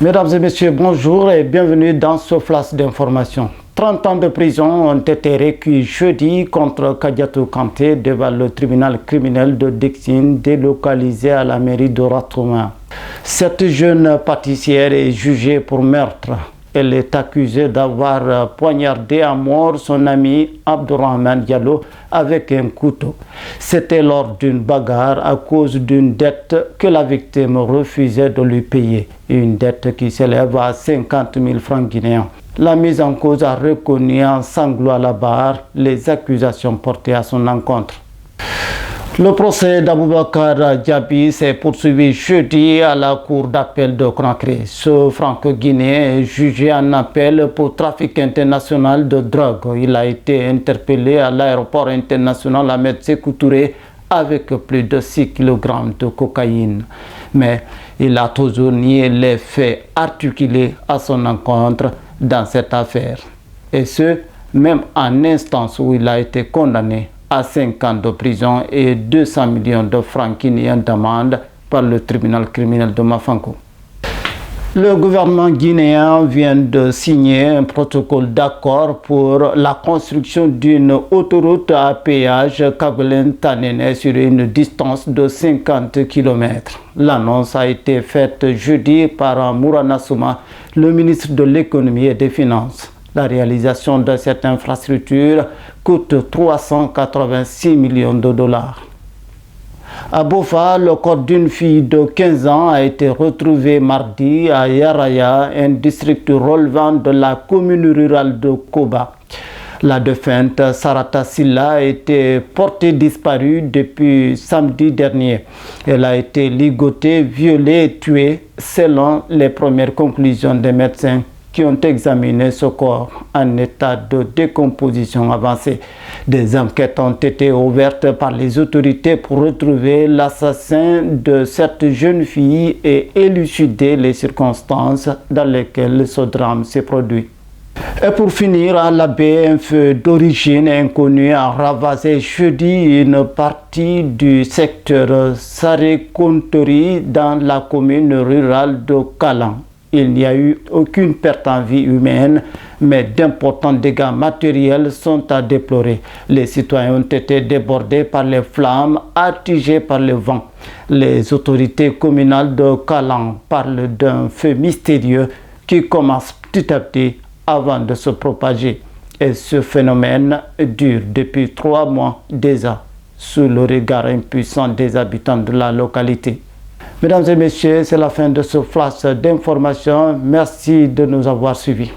Mesdames et messieurs, bonjour et bienvenue dans ce flash d'information. 30 ans de prison ont été requis jeudi contre Kadiatou Kanté devant le tribunal criminel de Dixine délocalisé à la mairie de Ratouma. Cette jeune pâtissière est jugée pour meurtre. Elle est accusée d'avoir poignardé à mort son ami Abdourahmane Diallo avec un couteau. C'était lors d'une bagarre à cause d'une dette que la victime refusait de lui payer. Une dette qui s'élève à 50 000 francs guinéens. La mise en cause a reconnu en sanglots à la barre les accusations portées à son encontre. Le procès d'Aboubacar Diaby s'est poursuivi jeudi à la cour d'appel de Conakry. Ce franco-guinéen est jugé en appel pour trafic international de drogue. Il a été interpellé à l'aéroport international Ahmed Sékou Touré avec plus de 6 kg de cocaïne. Mais il a toujours nié les faits articulés à son encontre dans cette affaire. Et ce, même en instance où il a été condamné à 5 ans de prison et 200 millions de francs guinéens d'amende par le tribunal criminel de Mafankou. Le gouvernement guinéen vient de signer un protocole d'accord pour la construction d'une autoroute à péage Kagolen-Tanene sur une distance de 50 km. L'annonce a été faite jeudi par Mourana Souma, le ministre de l'économie et des finances. La réalisation de cette infrastructure coûte 386 millions de dollars. À Bofa, le corps d'une fille de 15 ans a été retrouvé mardi à Yaraya, un district relevant de la commune rurale de Koba. La défunte Sarata Silla a été portée disparue depuis samedi dernier. Elle a été ligotée, violée et tuée selon les premières conclusions des médecins qui ont examiné ce corps en état de décomposition avancée. Des enquêtes ont été ouvertes par les autorités pour retrouver l'assassin de cette jeune fille et élucider les circonstances dans lesquelles ce drame s'est produit. Et pour finir, à la baie, un feu d'origine inconnue a ravagé jeudi une partie du secteur Sarekontori dans la commune rurale de Kalan. Il n'y a eu aucune perte en vie humaine, mais d'importants dégâts matériels sont à déplorer. Les citoyens ont été débordés par les flammes attisées par le vent. Les autorités communales de Kalan parlent d'un feu mystérieux qui commence petit à petit avant de se propager. Et ce phénomène dure depuis 3 mois déjà, sous le regard impuissant des habitants de la localité. Mesdames et messieurs, c'est la fin de ce flash d'information. Merci de nous avoir suivis.